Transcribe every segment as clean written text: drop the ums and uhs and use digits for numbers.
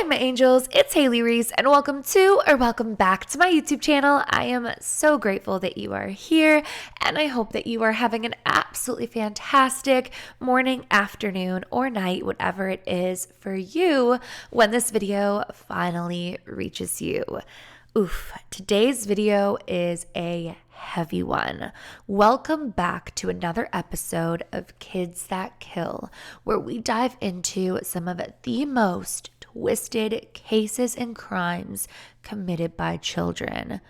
Hi, my angels. It's Hailey Reese, and welcome back to my YouTube channel. I am so grateful that you are here, and I hope that you are having an absolutely fantastic morning, afternoon, or night, whatever it is for you when this video finally reaches you. Oof, today's video is a heavy one. Welcome back to another episode of Kids That Kill, where we dive into some of the most twisted cases and crimes committed by children.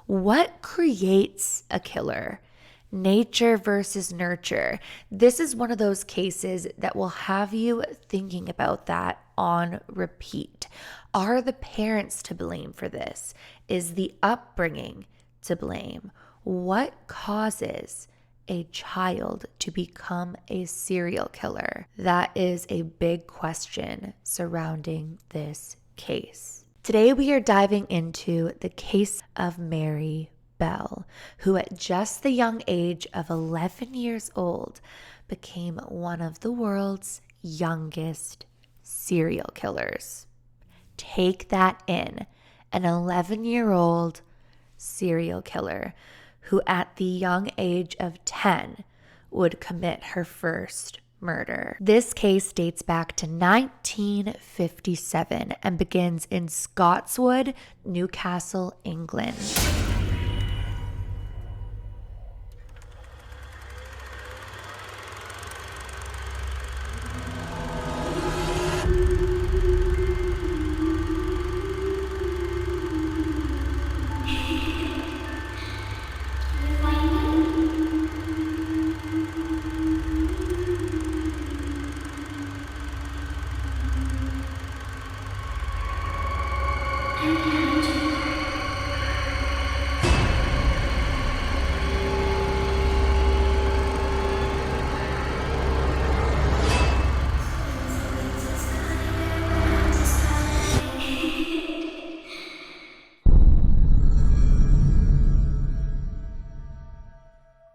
What creates a killer? Nature versus nurture. This is one of those cases that will have you thinking about that on repeat. Are the parents to blame for this? Is the upbringing to blame? What causes a child to become a serial killer? That is a big question surrounding this case. Today we are diving into the case of Mary Bell, who at just the young age of 11 years old became one of the world's youngest serial killers. Take that in. An 11-year-old serial killer who at the young age of 10 would commit her first murder. This case dates back to 1957 and begins in Scotswood, Newcastle, England.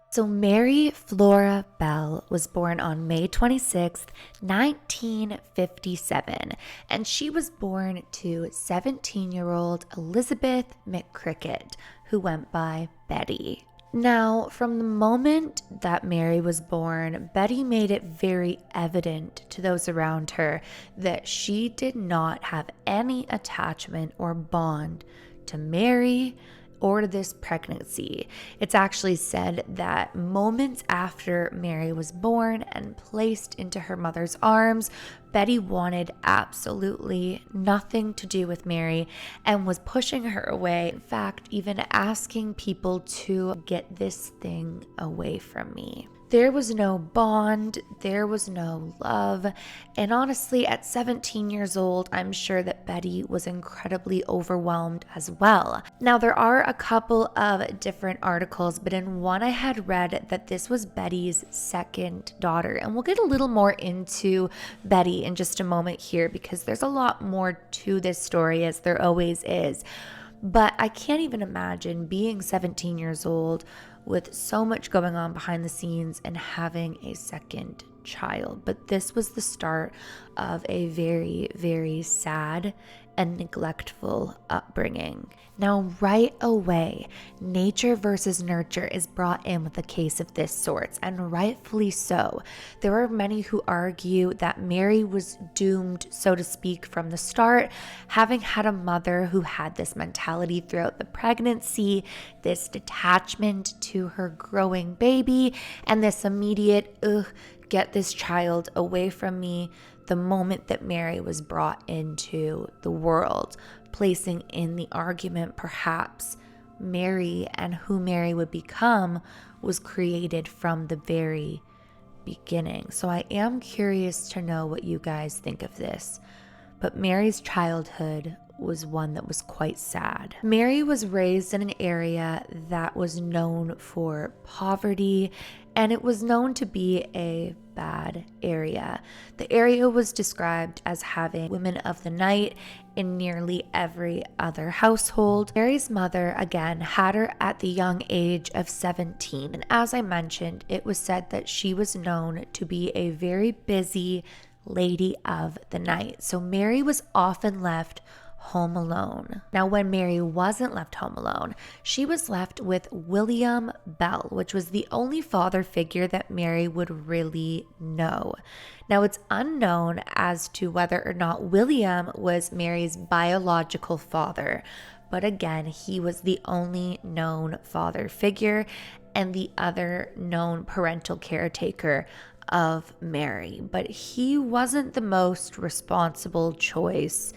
So Mary Flora Bell was born on May 26th, 1957, and she was born to 17-year-old Elizabeth McCricket, who went by Betty. Now, from the moment that Mary was born, Betty made it very evident to those around her that she did not have any attachment or bond to Mary or to this pregnancy. It's actually said that moments after Mary was born and placed into her mother's arms, Betty wanted absolutely nothing to do with Mary and was pushing her away. In fact, even asking people to get this thing away from me. There was no bond, there was no love, and honestly, at 17 years old, I'm sure that Betty was incredibly overwhelmed as well. Now, there are a couple of different articles, but in one I had read that this was Betty's second daughter, and we'll get a little more into Betty in just a moment here because there's a lot more to this story, as there always is. But I can't even imagine being 17 years old with so much going on behind the scenes and having a second child. But this was the start of a very, very sad and neglectful upbringing. Now, right away, nature versus nurture is brought in with a case of this sort, and rightfully so. There are many who argue that Mary was doomed, so to speak, from the start, having had a mother who had this mentality throughout the pregnancy, this detachment to her growing baby, and this immediate, get this child away from me the moment that Mary was brought into the world, placing in the argument perhaps Mary and who Mary would become was created from the very beginning. So I am curious to know what you guys think of this. But Mary's childhood was one that was quite sad. Mary was raised in an area that was known for poverty, and it was known to be a bad area. The area was described as having women of the night in nearly every other household. Mary's mother, again, had her at the young age of 17. And as I mentioned, it was said that she was known to be a very busy lady of the night. So Mary was often left home alone. Now, when Mary wasn't left home alone, she was left with William Bell, which was the only father figure that Mary would really know. Now, it's unknown as to whether or not William was Mary's biological father, but again, he was the only known father figure and the other known parental caretaker of Mary, but he wasn't the most responsible choice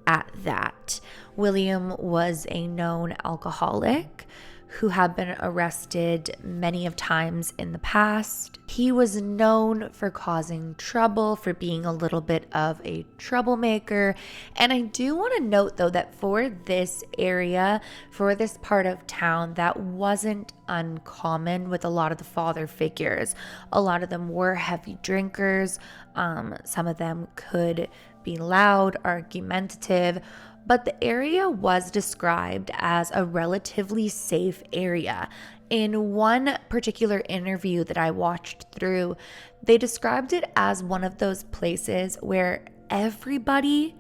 at that. William was a known alcoholic who had been arrested many of times in the past. He was known for causing trouble, for being a little bit of a troublemaker. And I do want to note though that for this area, for this part of town, that wasn't uncommon with a lot of the father figures. A lot of them were heavy drinkers. Some of them could be loud, argumentative, but the area was described as a relatively safe area. In one particular interview that I watched through, they described it as one of those places where everybody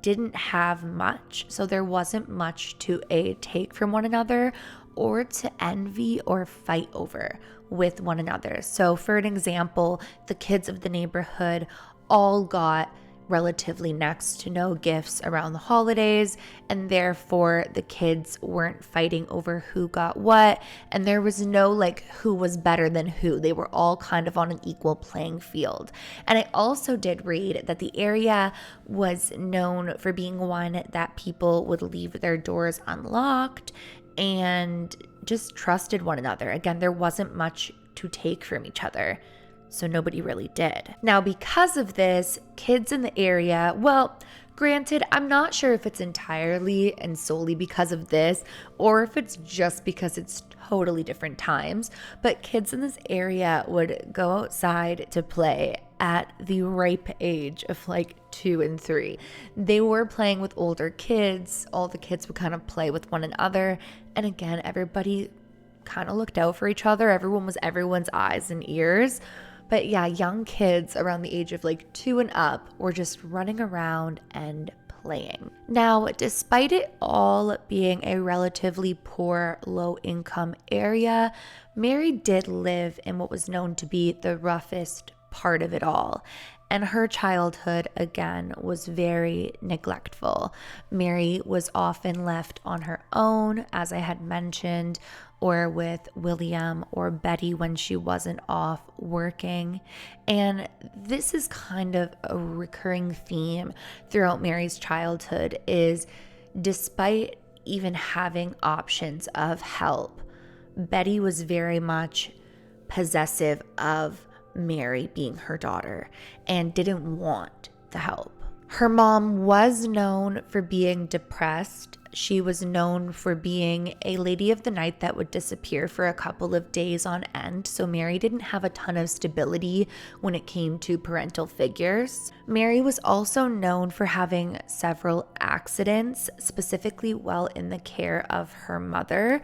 didn't have much. So there wasn't much to take from one another or to envy or fight over with one another. So for an example, the kids of the neighborhood all got relatively next to no gifts around the holidays, and therefore the kids weren't fighting over who got what, and there was no like who was better than who. They were all kind of on an equal playing field. And I also did read that the area was known for being one that people would leave their doors unlocked and just trusted one another. Again, there wasn't much to take from each other, so nobody really did. Now, because of this, kids in the area, well, granted, I'm not sure if it's entirely and solely because of this or if it's just because it's totally different times, but kids in this area would go outside to play at the ripe age of like 2 and 3. They were playing with older kids. All the kids would kind of play with one another. And again, everybody kind of looked out for each other. Everyone was everyone's eyes and ears. But yeah, young kids around the age of like 2 and up were just running around and playing. Now, despite it all being a relatively poor, low-income area, Mary did live in what was known to be the roughest part of it all. And her childhood, again, was very neglectful. Mary was often left on her own, as I had mentioned, or with William or Betty when she wasn't off working. And this is kind of a recurring theme throughout Mary's childhood is despite even having options of help, Betty was very much possessive of Mary being her daughter and didn't want the help. Her mom was known for being depressed. She was known for being a lady of the night that would disappear for a couple of days on end, so Mary didn't have a ton of stability when it came to parental figures. Mary was also known for having several accidents, specifically while in the care of her mother,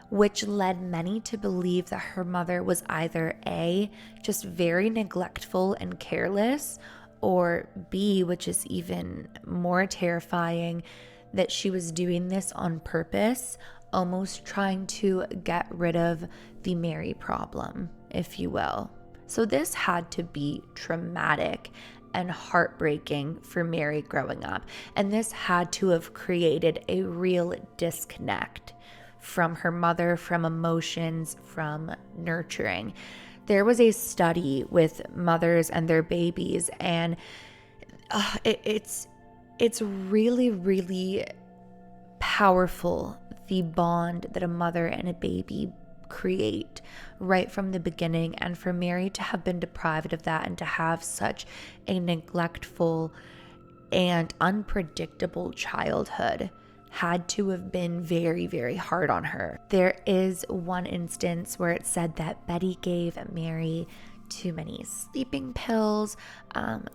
which led many to believe that her mother was either A, just very neglectful and careless, or B, which is even more terrifying, that she was doing this on purpose, almost trying to get rid of the Mary problem, if you will. So this had to be traumatic and heartbreaking for Mary growing up, and this had to have created a real disconnect from her mother, from emotions, from nurturing. There was a study with mothers and their babies, and it's really, really powerful, the bond that a mother and a baby create right from the beginning. And for Mary to have been deprived of that and to have such a neglectful and unpredictable childhood had to have been very, very hard on her. There is one instance where it said that Betty gave Mary too many sleeping pills.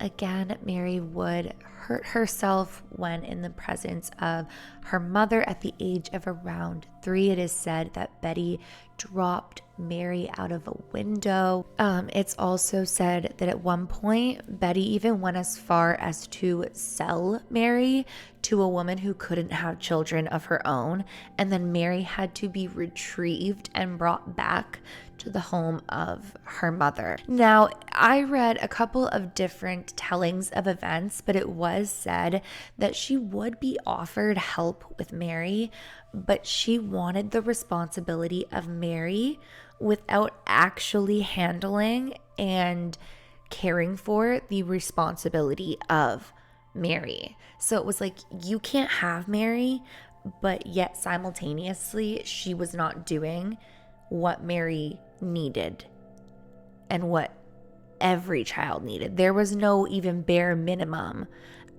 Again, Mary would hurt herself when in the presence of her mother at the age of around 3. It is said that Betty dropped Mary out of a window. It's also said that at one point, Betty even went as far as to sell Mary to a woman who couldn't have children of her own, and then Mary had to be retrieved and brought back to the home of her mother. Now, I read a couple of different tellings of events, but it was said that she would be offered help with Mary, but she wanted the responsibility of Mary without actually handling and caring for the responsibility of Mary. So it was like, you can't have Mary, but yet simultaneously she was not doing what Mary needed and what every child needed. There was no even bare minimum.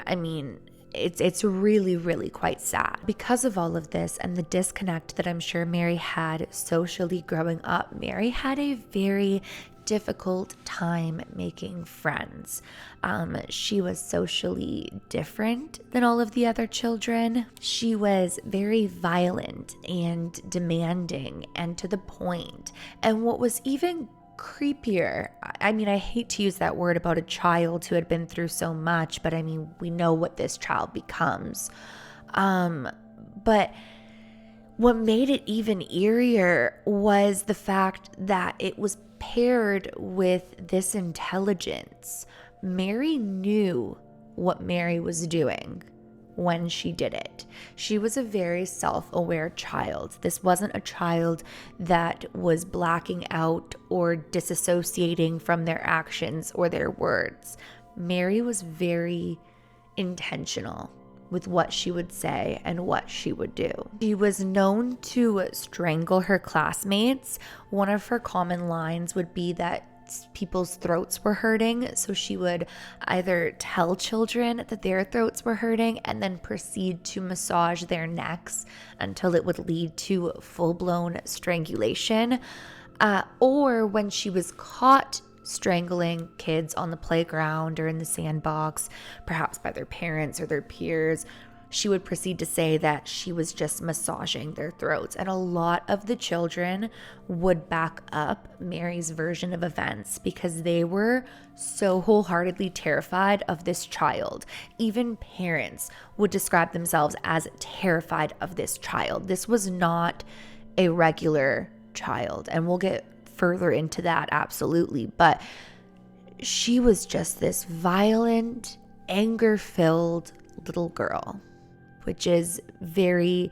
I mean, it's really, really quite sad. Because of all of this and the disconnect that I'm sure Mary had socially growing up, Mary had a very difficult time making friends. She was socially different than all of the other children. She was very violent and demanding and to the point. And what was even creepier, I mean, I hate to use that word about a child who had been through so much, but I mean, we know what this child becomes. But what made it even eerier was the fact that it was paired with this intelligence. Mary knew what Mary was doing when she did it. She was a very self-aware child. This wasn't a child that was blacking out or disassociating from their actions or their words. Mary was very intentional with what she would say and what she would do. She was known to strangle her classmates. One of her common lines would be that people's throats were hurting, so she would either tell children that their throats were hurting and then proceed to massage their necks until it would lead to full-blown strangulation, or when she was caught strangling kids on the playground or in the sandbox, perhaps by their parents or their peers, she would proceed to say that she was just massaging their throats. And a lot of the children would back up Mary's version of events because they were so wholeheartedly terrified of this child. Even parents would describe themselves as terrified of this child. This was not a regular child, and we'll get further into that, absolutely. But she was just this violent, anger-filled little girl, which is very,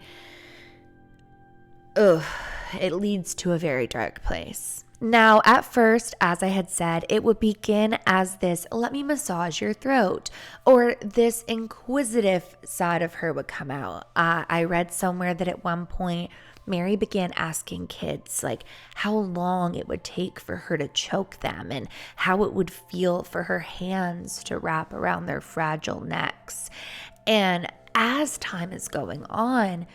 it leads to a very dark place. Now, at first, as I had said, it would begin as this, let me massage your throat, or this inquisitive side of her would come out. I read somewhere that at one point, Mary began asking kids like how long it would take for her to choke them and how it would feel for her hands to wrap around their fragile necks. And as time is going on,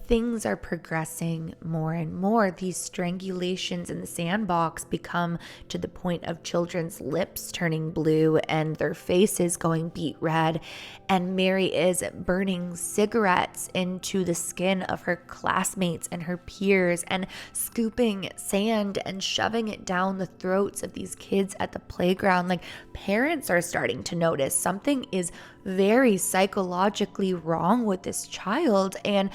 things are progressing more and more. These strangulations in the sandbox become to the point of children's lips turning blue and their faces going beet red. And Mary is burning cigarettes into the skin of her classmates and her peers and scooping sand and shoving it down the throats of these kids at the playground. Like, parents are starting to notice something is very psychologically wrong with this child, and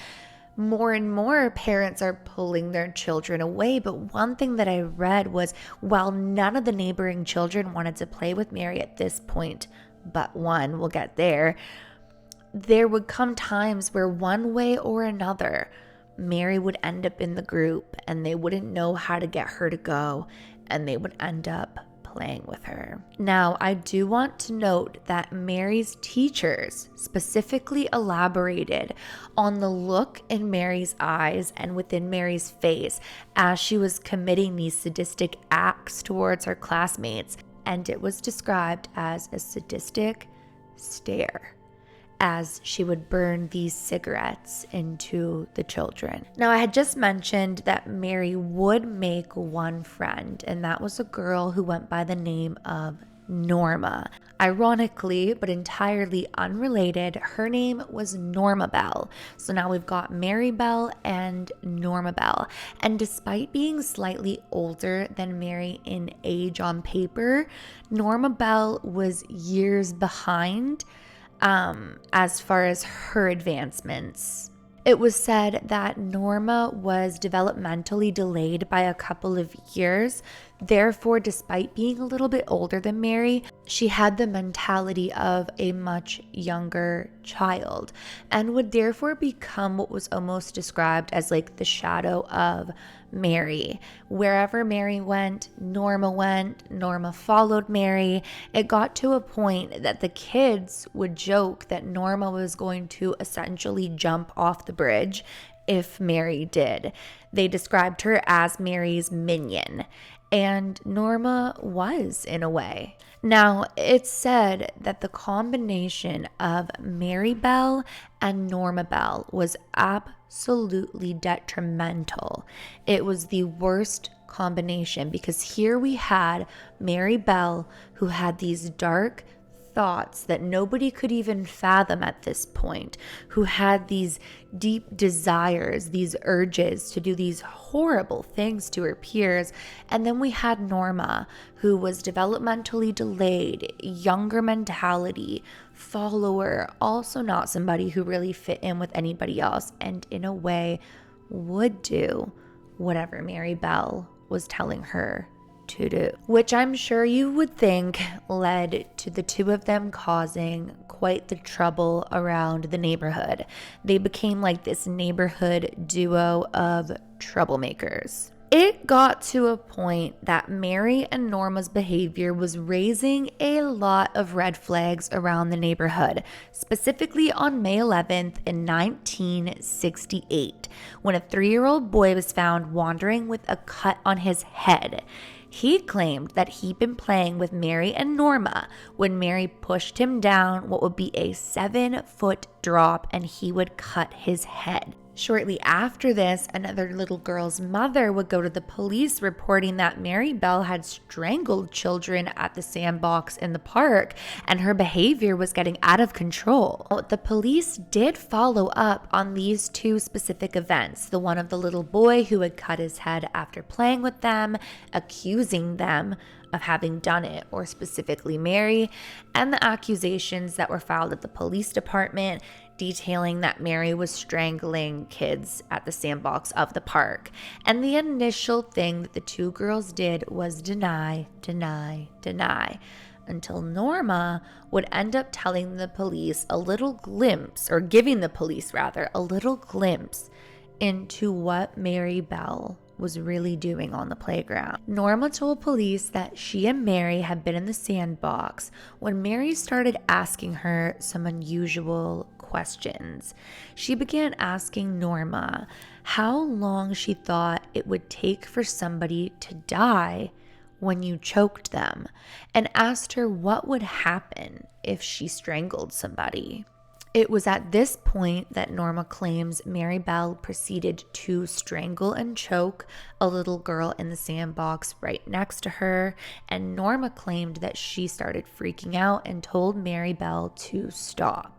more parents are pulling their children away. But one thing that I read was, while none of the neighboring children wanted to play with Mary at this point, but one, we'll get there would come times where one way or another, Mary would end up in the group and they wouldn't know how to get her to go, and they would end up playing with her. Now, I do want to note that Mary's teachers specifically elaborated on the look in Mary's eyes and within Mary's face as she was committing these sadistic acts towards her classmates, and it was described as a sadistic stare as she would burn these cigarettes into the children. Now, I had just mentioned that Mary would make one friend, and that was a girl who went by the name of Norma. Ironically, but entirely unrelated, her name was Norma Bell. So now we've got Mary Bell and Norma Bell. And despite being slightly older than Mary in age on paper, Norma Bell was years behind as far as her advancements. It was said that Norma was developmentally delayed by a couple of years. Therefore, despite being a little bit older than Mary, she had the mentality of a much younger child and would therefore become what was almost described as like the shadow of Mary. Wherever Mary went, Norma followed Mary. It got to a point that the kids would joke that Norma was going to essentially jump off the bridge if Mary did. They described her as Mary's minion. And Norma was, in a way. Now, it's said that the combination of Mary Bell and Norma Bell was absolutely detrimental. It was the worst combination because here we had Mary Bell, who had these dark thoughts that nobody could even fathom at this point, who had these deep desires, these urges to do these horrible things to her peers. And then we had Norma, who was developmentally delayed, younger mentality, follower, also not somebody who really fit in with anybody else, and in a way would do whatever Mary Bell was telling her to do, which I'm sure you would think led to the two of them causing quite the trouble around the neighborhood. They became like this neighborhood duo of troublemakers. It got to a point that Mary and Norma's behavior was raising a lot of red flags around the neighborhood, specifically on May 11th in 1968, when a 3-year-old boy was found wandering with a cut on his head. He claimed that he'd been playing with Mary and Norma when Mary pushed him down what would be a 7-foot drop and he would cut his head. Shortly after this, another little girl's mother would go to the police reporting that Mary Bell had strangled children at the sandbox in the park and her behavior was getting out of control. The police did follow up on these two specific events, the one of the little boy who had cut his head after playing with them, accusing them of having done it, or specifically Mary, and the accusations that were filed at the police department detailing that Mary was strangling kids at the sandbox of the park. And the initial thing that the two girls did was deny, until Norma would end up telling the police a little glimpse, or giving the police rather, a little glimpse into what Mary Bell was really doing on the playground. Norma told police that she and Mary had been in the sandbox when Mary started asking her some unusual questions. She began asking Norma how long she thought it would take for somebody to die when you choked them, and asked her what would happen if she strangled somebody. It was at this point that Norma claims Mary Bell proceeded to strangle and choke a little girl in the sandbox right next to her, and Norma claimed that she started freaking out and told Mary Bell to stop.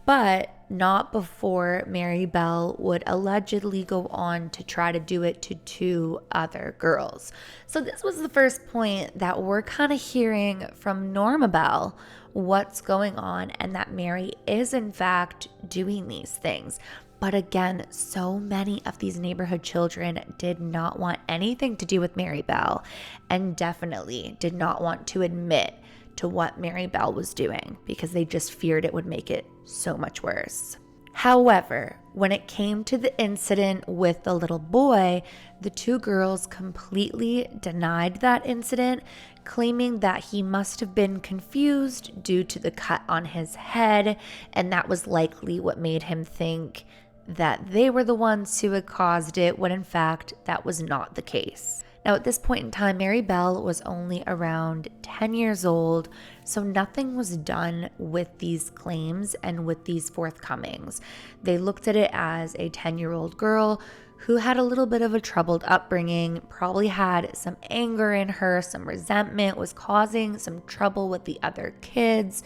But not before Mary Bell would allegedly go on to try to do it to 2 other girls. So this was the first point that we're kind of hearing from Norma Bell what's going on, and that Mary is in fact doing these things. But again, so many of these neighborhood children did not want anything to do with Mary Bell, and definitely did not want to admit to what Mary Bell was doing because they just feared it would make it so much worse. However, when it came to the incident with the little boy, the 2 girls completely denied that incident, claiming that he must have been confused due to the cut on his head, and that was likely what made him think that they were the ones who had caused it, when in fact that was not the case. Now, at this point in time, Mary Bell was only around 10 years old, so nothing was done with these claims and with these forthcomings. They looked at it as a 10-year-old girl who had a little bit of a troubled upbringing, probably had some anger in her, some resentment, was causing some trouble with the other kids,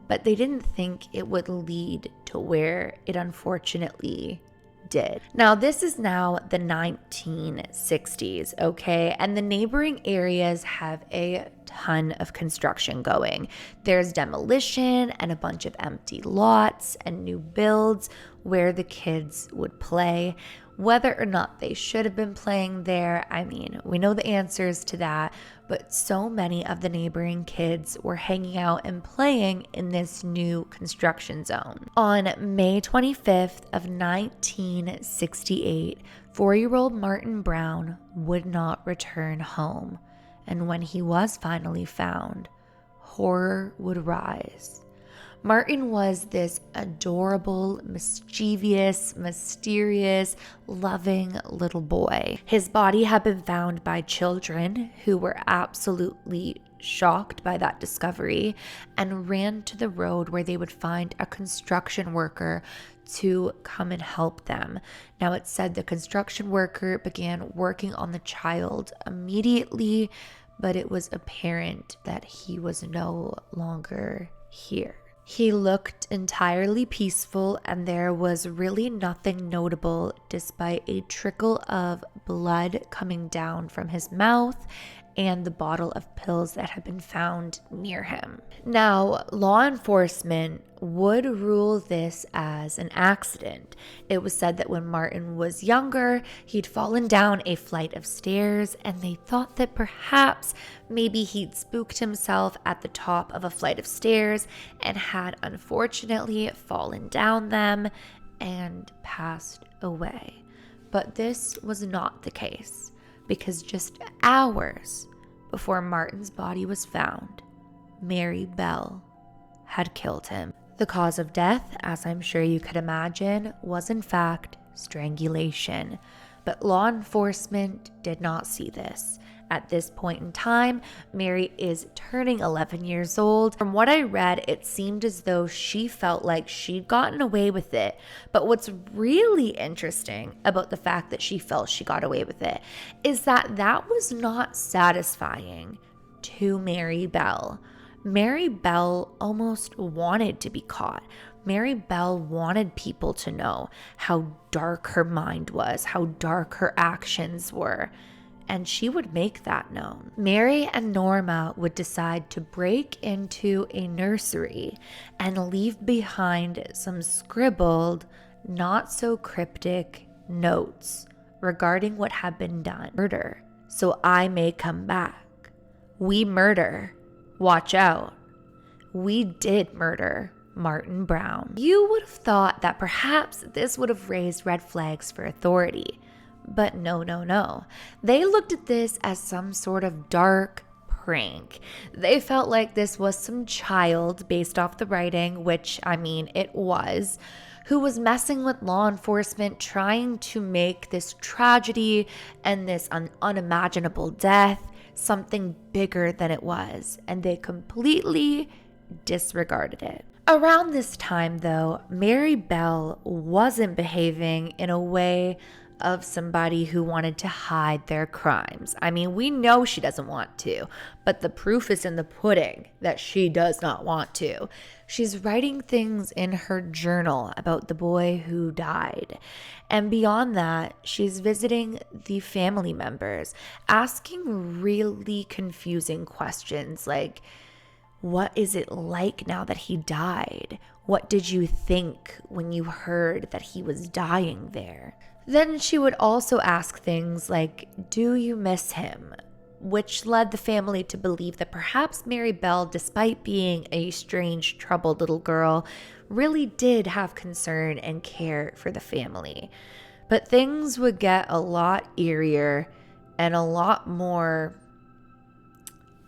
but they didn't think it would lead to where it unfortunately did. Now, this is now the 1960s, okay? And the neighboring areas have a ton of construction going. There's demolition and a bunch of empty lots and new builds where the kids would play. Whether or not they should have been playing there, I mean, we know the answers to that, but so many of the neighboring kids were hanging out and playing in this new construction zone. On May 25th of 1968, 4-year-old Martin Brown would not return home, and when he was finally found, horror would rise. Martin was this adorable, mischievous, mysterious, loving little boy. His body had been found by children who were absolutely shocked by that discovery and ran to the road where they would find a construction worker to come and help them. Now, it said the construction worker began working on the child immediately, but it was apparent that he was no longer here. He looked entirely peaceful, and there was really nothing notable despite a trickle of blood coming down from his mouth and the bottle of pills that had been found near him. Now, law enforcement would rule this as an accident. It was said that when Martin was younger, he'd fallen down a flight of stairs, and they thought that perhaps maybe he'd spooked himself at the top of a flight of stairs and had unfortunately fallen down them and passed away. But this was not the case, because just hours before Martin's body was found, Mary Bell had killed him. The cause of death, as I'm sure you could imagine, was in fact strangulation, but law enforcement did not see this. At this point in time, Mary is turning 11 years old. From what I read, it seemed as though she felt like she'd gotten away with it. But what's really interesting about the fact that she felt she got away with it is that that was not satisfying to Mary Bell. Mary Bell almost wanted to be caught. Mary Bell wanted people to know how dark her mind was, how dark her actions were. And she would make that known. Mary and Norma would decide to break into a nursery and leave behind some scribbled, not so cryptic notes regarding what had been done. Murder, so I may come back. We murder. Watch out. We did murder Martin Brown. You would have thought that perhaps this would have raised red flags for authority. But no. They looked at this as some sort of dark prank. They felt like this was some child, based off the writing, which, I mean, it was, who was messing with law enforcement, trying to make this tragedy and this unimaginable death something bigger than it was. And they completely disregarded it. Around this time, though, Mary Bell wasn't behaving in a way of somebody who wanted to hide their crimes. I mean, we know she doesn't want to, but the proof is in the pudding that she does not want to. She's writing things in her journal about the boy who died. And beyond that, she's visiting the family members, asking really confusing questions like, what is it like now that he died? What did you think when you heard that he was dying there? Then she would also ask things like, do you miss him? Which led the family to believe that perhaps Mary Bell, despite being a strange, troubled little girl, really did have concern and care for the family. But things would get a lot eerier and a lot more,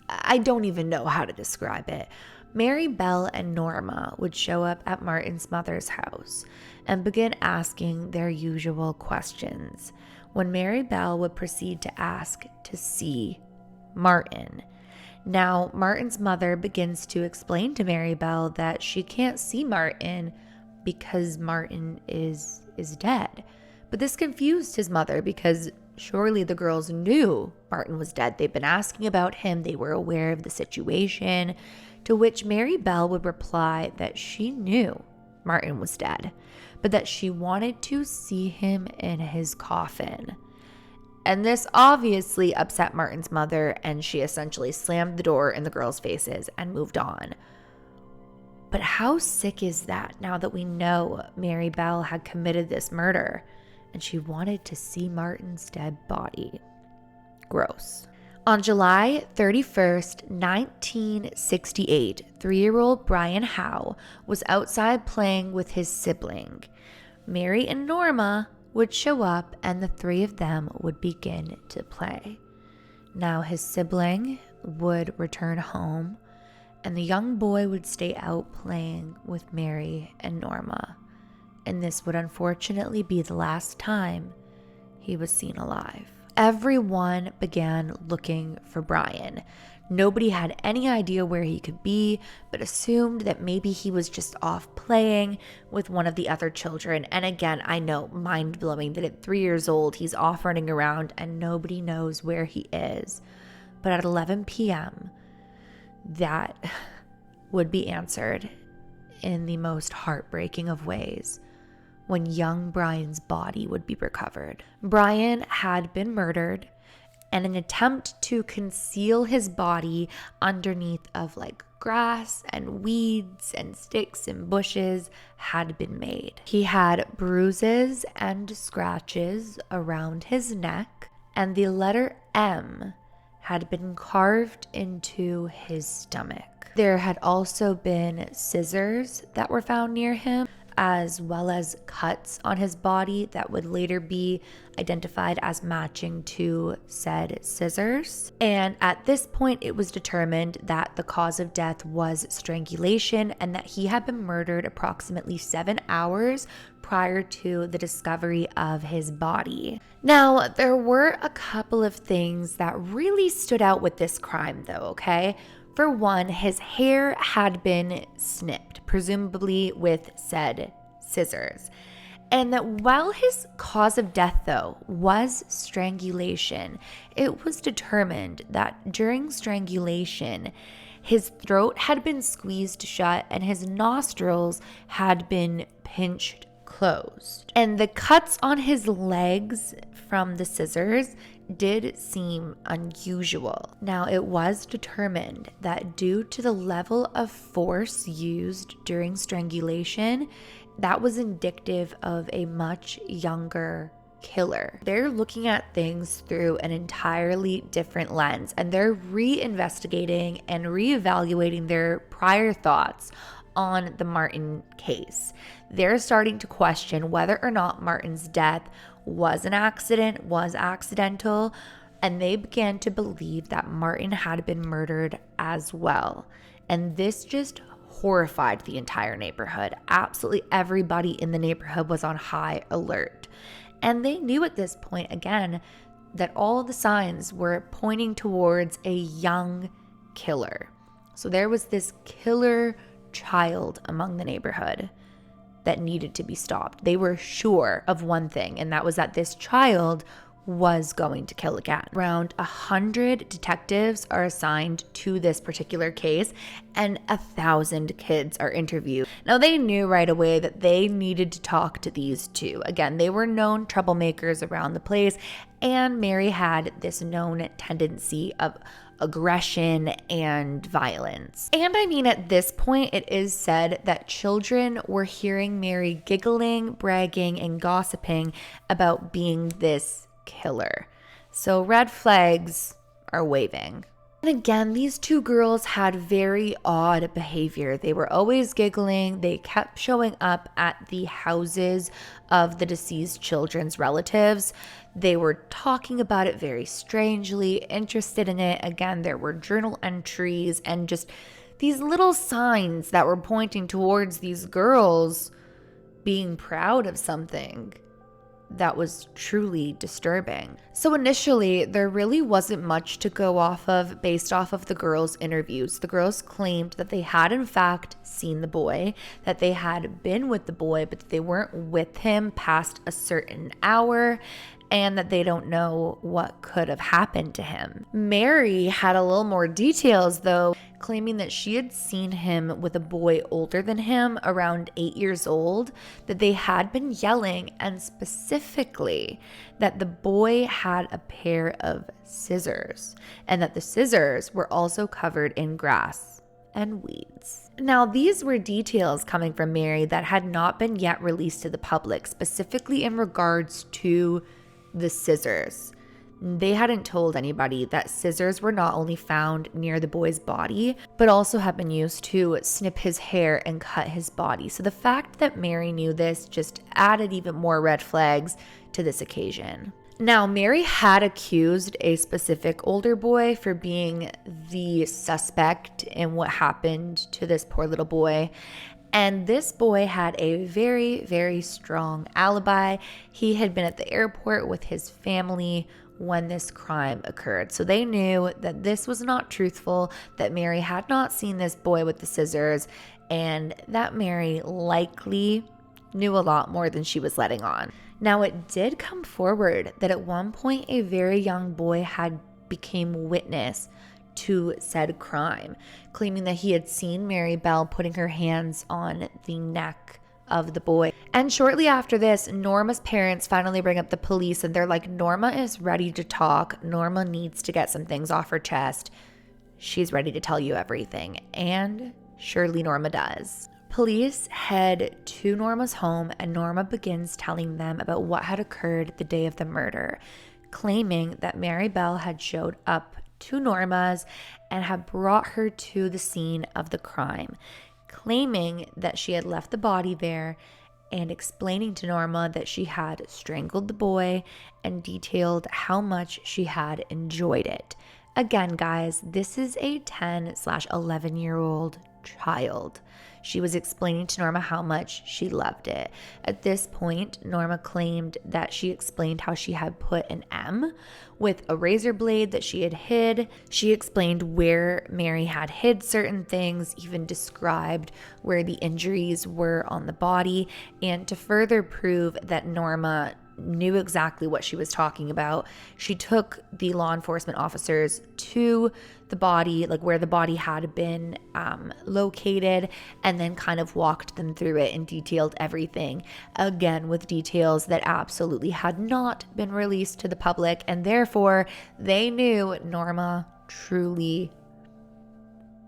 I don't even know how to describe it. Mary Bell and Norma would show up at Martin's mother's house and begin asking their usual questions. when Mary Bell would proceed to ask to see Martin. Now, Martin's mother begins to explain to Mary Bell that she can't see Martin because Martin is dead. But this confused his mother because surely the girls knew Martin was dead. They've been asking about him. They were aware of the situation, to which Mary Bell would reply that she knew Martin was dead, but that she wanted to see him in his coffin. And this obviously upset Martin's mother, and she essentially slammed the door in the girls' faces and moved on. But how sick is that now that we know Mary Bell had committed this murder and she wanted to see Martin's dead body? Gross. On July 31st, 1968, 3-year-old Brian Howe was outside playing with his sibling. Mary and Norma would show up and the three of them would begin to play. Now his sibling would return home and the young boy would stay out playing with Mary and Norma. And this would unfortunately be the last time he was seen alive. Everyone began looking for Brian. Nobody had any idea where he could be, but assumed that maybe he was just off playing with one of the other children. And again, I know, mind-blowing that at 3 years old, he's off running around and nobody knows where he is. But at 11 p.m., that would be answered in the most heartbreaking of ways, when young Brian's body would be recovered. Brian had been murdered, and an attempt to conceal his body underneath of grass and weeds and sticks and bushes had been made. He had bruises and scratches around his neck, and the letter M had been carved into his stomach. There had also been scissors that were found near him, as well as cuts on his body that would later be identified as matching to said scissors. And at this point, it was determined that the cause of death was strangulation and that he had been murdered approximately 7 hours prior to the discovery of his body. Now, there were a couple of things that really stood out with this crime though, okay? For one, his hair had been snipped, presumably with said scissors. And that while his cause of death, though, was strangulation, it was determined that during strangulation, his throat had been squeezed shut and his nostrils had been pinched closed. And the cuts on his legs from the scissors did seem unusual. Now, it was determined that due to the level of force used during strangulation, that was indicative of a much younger killer. They're looking at things through an entirely different lens, and they're reinvestigating and reevaluating their prior thoughts on the Martin case. They're starting to question whether or not Martin's death was an accident, was accidental, and they began to believe that Martin had been murdered as well. And this just horrified the entire neighborhood. Absolutely everybody in the neighborhood was on high alert. And they knew at this point, again, that all the signs were pointing towards a young killer. So there was this killer child among the neighborhood that needed to be stopped. They were sure of one thing, and that was that this child was going to kill again. Around 100 detectives are assigned to this particular case, and 1,000 kids are interviewed. Now, they knew right away that they needed to talk to these two. Again, they were known troublemakers around the place, and Mary had this known tendency of aggression and violence. And I mean, at this point, it is said that children were hearing Mary giggling, bragging, and gossiping about being this killer. So red flags are waving. And again, these two girls had very odd behavior. They were always giggling. They kept showing up at the houses of the deceased children's relatives. They were talking about it very strangely, interested in it. Again, there were journal entries and just these little signs that were pointing towards these girls being proud of something. that was truly disturbing. So initially, there really wasn't much to go off of based off of the girls' interviews. The girls claimed that they had in fact seen the boy, that they had been with the boy, but that they weren't with him past a certain hour, and that they don't know what could have happened to him. Mary had a little more details though, claiming that she had seen him with a boy older than him, around 8 years old, that they had been yelling, and specifically that the boy had a pair of scissors, and that the scissors were also covered in grass and weeds. Now, these were details coming from Mary that had not been yet released to the public, specifically in regards to the scissors. They hadn't told anybody that scissors were not only found near the boy's body, but also had been used to snip his hair and cut his body. So the fact that Mary knew this just added even more red flags to this occasion. Now, Mary had accused a specific older boy for being the suspect in what happened to this poor little boy. And this boy had a very, very strong alibi. He had been at the airport with his family when this crime occurred. So they knew that this was not truthful, that Mary had not seen this boy with the scissors, and that Mary likely knew a lot more than she was letting on. Now, it did come forward that at one point a very young boy had become witness to said crime, claiming that he had seen Mary Bell putting her hands on the neck of the boy. And shortly after this, Norma's parents finally bring up the police, and they're like, Norma is ready to talk. Norma needs to get some things off her chest. She's ready to tell you everything. And surely Norma does. Police head to Norma's home, and Norma begins telling them about what had occurred the day of the murder, claiming that Mary Bell had showed up to Norma's and had brought her to the scene of the crime, claiming that she had left the body there, and explaining to Norma that she had strangled the boy and detailed how much she had enjoyed it. Again, guys, this is a 10/11-year-old child. She was explaining to Norma how much she loved it. At this point, Norma claimed that she explained how she had put an M with a razor blade that she had hid. She explained where Mary had hid certain things, even described where the injuries were on the body. And to further prove that Norma knew exactly what she was talking about, she took the law enforcement officers to the body, like where the body had been located, and then kind of walked them through it and detailed everything, again with details that absolutely had not been released to the public, and therefore they knew Norma truly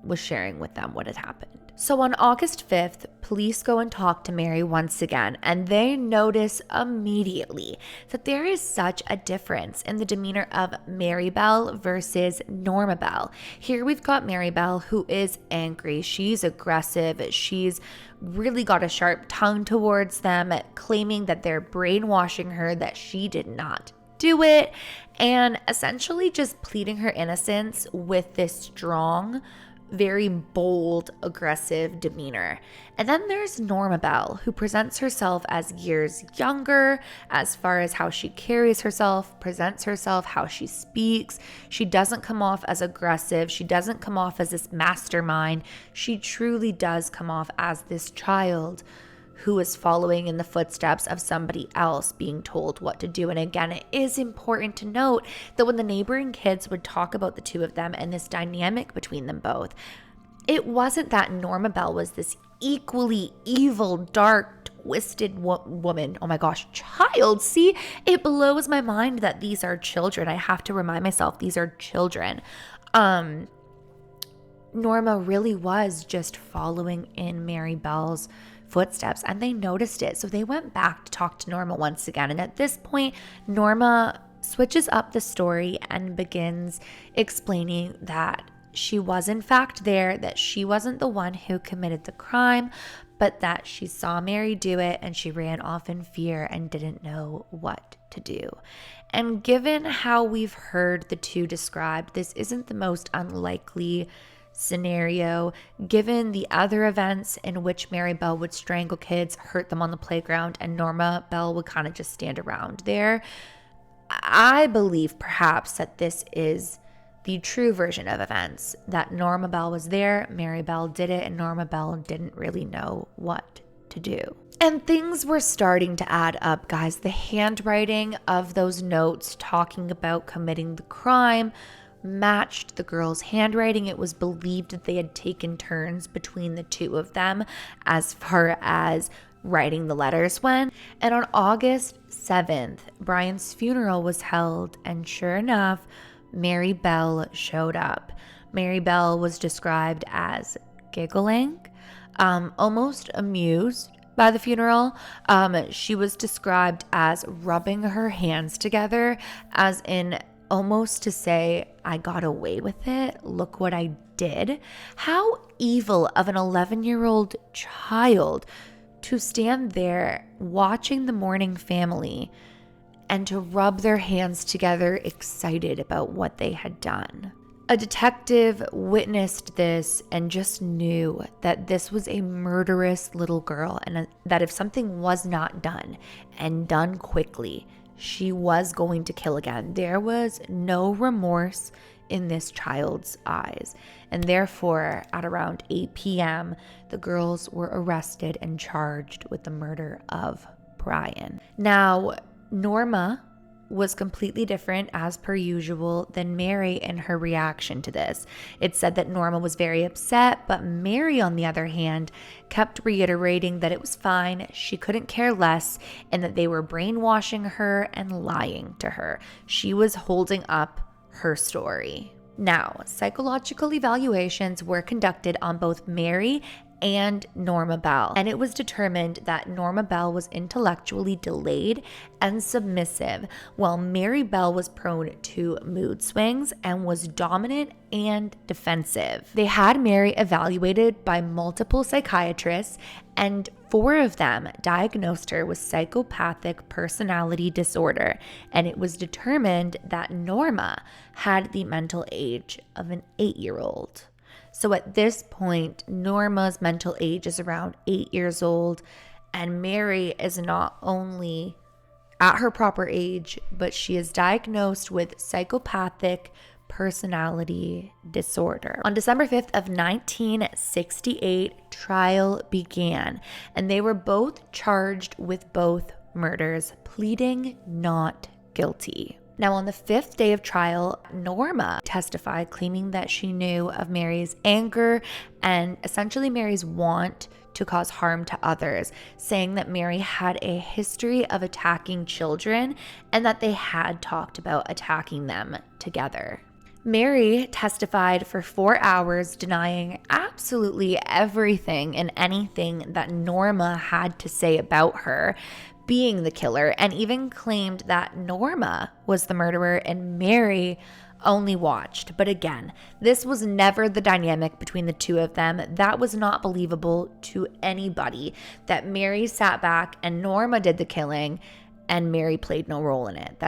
was sharing with them what had happened. So on August 5th, police go and talk to Mary once again, and they notice immediately that there is such a difference in the demeanor of Mary Bell versus Norma Bell. Here we've got Mary Bell, who is angry. She's aggressive. She's really got a sharp tongue towards them, claiming that they're brainwashing her, that she did not do it, and essentially just pleading her innocence with this strong, very bold, aggressive demeanor. And then there's Norma Bell, who presents herself as years younger as far as how she carries herself, presents herself, how she speaks. She doesn't come off as aggressive. She doesn't come off as this mastermind. She truly does come off as this child who is following in the footsteps of somebody else, being told what to do. And again, it is important to note that when the neighboring kids would talk about the two of them and this dynamic between them both, it wasn't that Norma Bell was this equally evil, dark, twisted woman. Oh my gosh, child. See, it blows my mind that these are children. I have to remind myself these are children. Norma really was just following in Mary Bell's footsteps, and they noticed it. So they went back to talk to Norma once again. And at this point, Norma switches up the story and begins explaining that she was in fact there, that she wasn't the one who committed the crime, but that she saw Mary do it and she ran off in fear and didn't know what to do. And given how we've heard the two described, this isn't the most unlikely scenario, given the other events in which Mary Bell would strangle kids, hurt them on the playground, and Norma Bell would kind of just stand around there. I believe perhaps that this is the true version of events, that Norma Bell was there, Mary Bell did it, and Norma Bell didn't really know what to do. And things were starting to add up, guys. The handwriting of those notes talking about committing the crime matched the girl's handwriting. It was believed that they had taken turns between the two of them as far as writing the letters went. And on August 7th, Brian's funeral was held, and sure enough, Mary Bell showed up. Mary Bell was described as giggling, almost amused by the funeral. She was described as rubbing her hands together, as in almost to say, I got away with it. Look what I did. How evil of an 11-year-old child to stand there watching the mourning family and to rub their hands together, excited about what they had done. A detective witnessed this and just knew that this was a murderous little girl, and that if something was not done and done quickly, she was going to kill again. There was no remorse in this child's eyes. And therefore, at around 8 p.m., the girls were arrested and charged with the murder of Brian. Now, Norma was completely different, as per usual, than Mary in her reaction to this. It said that Norma was very upset, but Mary, on the other hand, kept reiterating that it was fine, she couldn't care less, and that they were brainwashing her and lying to her. She was holding up her story. Now, psychological evaluations were conducted on both Mary and Norma Bell, and it was determined that Norma Bell was intellectually delayed and submissive, while Mary Bell was prone to mood swings and was dominant and defensive. They had Mary evaluated by multiple psychiatrists, and 4 of them diagnosed her with psychopathic personality disorder, and it was determined that Norma had the mental age of an 8-year-old. So at this point, Norma's mental age is around 8 years old, and Mary is not only at her proper age, but she is diagnosed with psychopathic personality disorder. On December 5th of 1968, trial began, and they were both charged with both murders, pleading not guilty. Now, on the 5th day of trial, Norma testified, claiming that she knew of Mary's anger and essentially Mary's want to cause harm to others, saying that Mary had a history of attacking children and that they had talked about attacking them together. Mary testified for 4 hours, denying absolutely everything and anything that Norma had to say about her being the killer, and even claimed that Norma was the murderer and Mary only watched. But again, this was never the dynamic between the two of them. That was not believable to anybody, that Mary sat back and Norma did the killing and Mary played no role in it.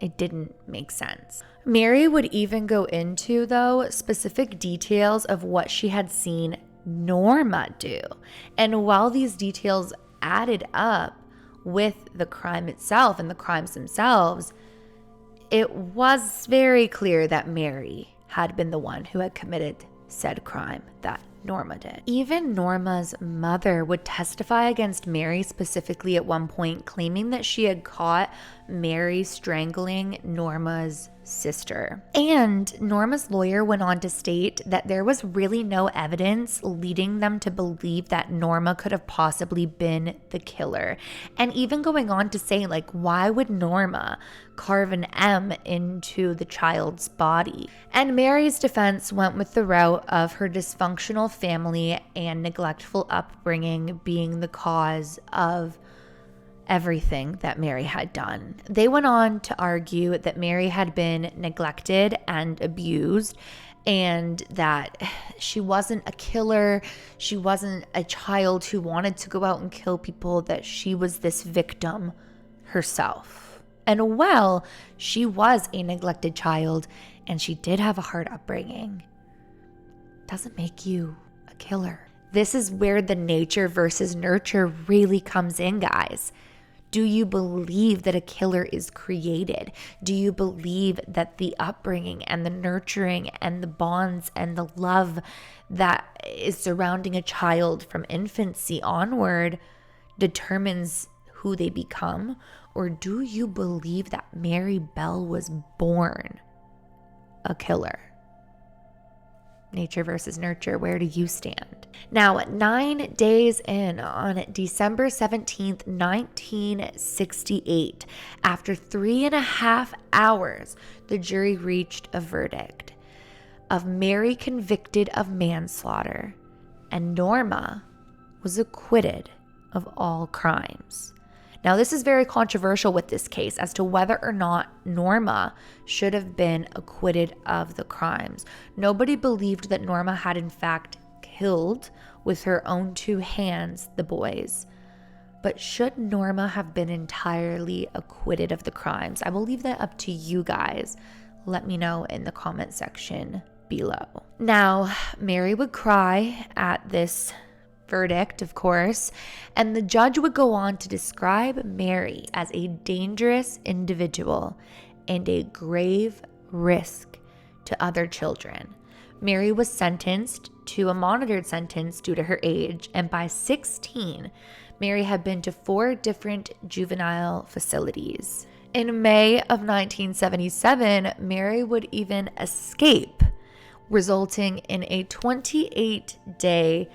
It didn't make sense. Mary would even go into, though, specific details of what she had seen Norma do. And while these details added up with the crime itself and the crimes themselves, it was very clear that Mary had been the one who had committed said crime that Norma did. Even Norma's mother would testify against Mary specifically at one point, claiming that she had caught Mary strangling Norma's sister. And Norma's lawyer went on to state that there was really no evidence leading them to believe that Norma could have possibly been the killer. And even going on to say, like, why would Norma carve an M into the child's body? And Mary's defense went with the route of her dysfunctional family and neglectful upbringing being the cause of everything that Mary had done. They went on to argue that Mary had been neglected and abused, and that she wasn't a killer, she wasn't a child who wanted to go out and kill people, that she was this victim herself. And well, she was a neglected child, and she did have a hard upbringing. doesn't make you a killer. This is where the nature versus nurture really comes in, guys. Do you believe that a killer is created? Do you believe that the upbringing and the nurturing and the bonds and the love that is surrounding a child from infancy onward determines who they become? Or do you believe that Mary Bell was born a killer? Nature versus nurture, where do you stand? Now, 9 days in, on December 17th, 1968, after 3.5 hours, the jury reached a verdict of Mary convicted of manslaughter, and Norma was acquitted of all crimes. Now, this is very controversial with this case as to whether or not Norma should have been acquitted of the crimes. Nobody believed that Norma had in fact killed with her own 2 hands the boys. But should Norma have been entirely acquitted of the crimes? I will leave that up to you guys. Let me know in the comment section below. Now, Mary would cry at this verdict, of course, and the judge would go on to describe Mary as a dangerous individual and a grave risk to other children. Mary was sentenced to a monitored sentence due to her age, and by 16, Mary had been to 4 different juvenile facilities. In May of 1977, Mary would even escape, resulting in a 28-day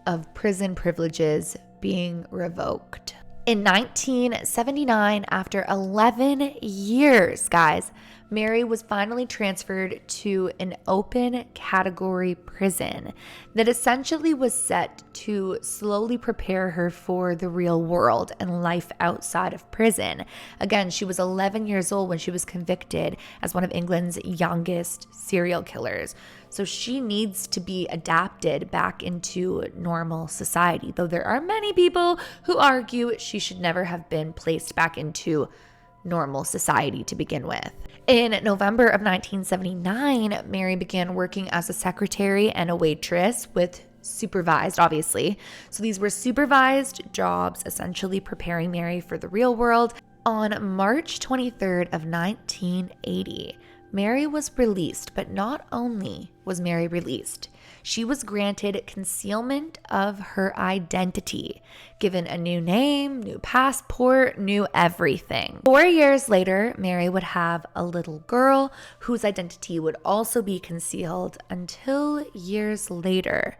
of prison privileges being revoked. In 1979, after 11 years, guys, Mary was finally transferred to an open category prison that essentially was set to slowly prepare her for the real world and life outside of prison. Again, she was 11 years old when she was convicted as one of England's youngest serial killers. So she needs to be adapted back into normal society, though there are many people who argue she should never have been placed back into normal society to begin with. In November of 1979, Mary began working as a secretary and a waitress with supervised, obviously. So these were supervised jobs, essentially preparing Mary for the real world. On March 23rd of 1980, Mary was released, but not only was Mary released, she was granted concealment of her identity, given a new name, new passport, new everything. 4 years later, Mary would have a little girl whose identity would also be concealed until years later,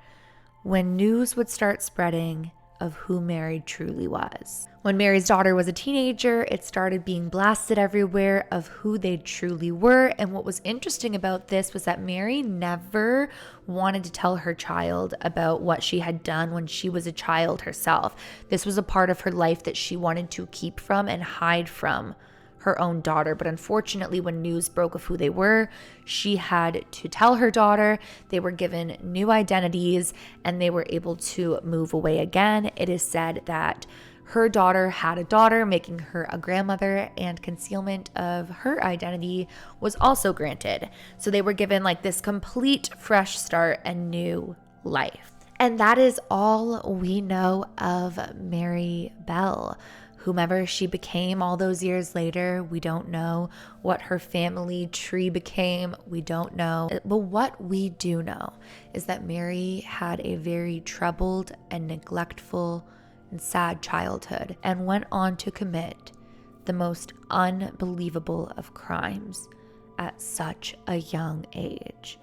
when news would start spreading of who Mary truly was. When Mary's daughter was a teenager, it started being blasted everywhere of who they truly were. And what was interesting about this was that Mary never wanted to tell her child about what she had done when she was a child herself. This was a part of her life that she wanted to keep from and hide from her own daughter. But unfortunately, when news broke of who they were, she had to tell her daughter. They were given new identities and they were able to move away again. It is said that her daughter had a daughter, making her a grandmother, and concealment of her identity was also granted. So they were given like this complete fresh start and new life. And that is all we know of Mary Bell. Whomever she became all those years later, we don't know. What her family tree became, we don't know. But what we do know is that Mary had a very troubled and neglectful and sad childhood and went on to commit the most unbelievable of crimes at such a young age.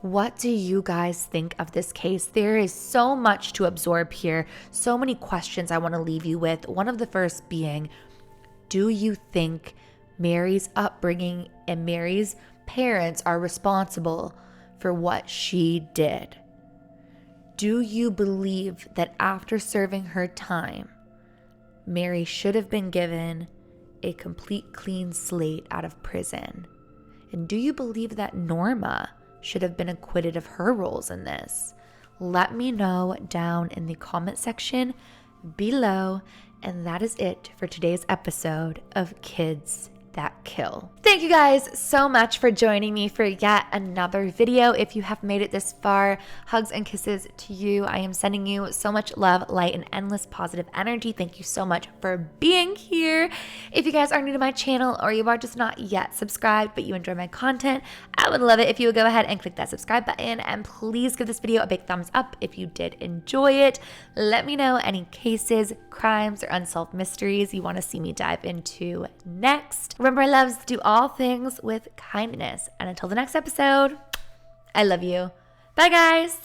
What do you guys think of this case? There is so much to absorb here, so many questions I want to leave you with. One of the first being, do you think Mary's upbringing and Mary's parents are responsible for what she did? Do you believe that after serving her time, Mary should have been given a complete clean slate out of prison? And do you believe that Norma should have been acquitted of her roles in this? Let me know down in the comment section below. And that is it for today's episode of Kids That Kill. Thank Thank you guys so much for joining me for yet another video. If you have made it this far, hugs and kisses to you. I am sending you so much love, light, and endless positive energy. Thank you so much for being here. If you guys are new to my channel or you are just not yet subscribed but you enjoy my content, I would love it if you would go ahead and click that subscribe button, and please give this video a big thumbs up if you did enjoy it. Let me know any cases, crimes, or unsolved mysteries you want to see me dive into next. Remember, my loves, do all things with kindness. And until the next episode, I love you. Bye, guys.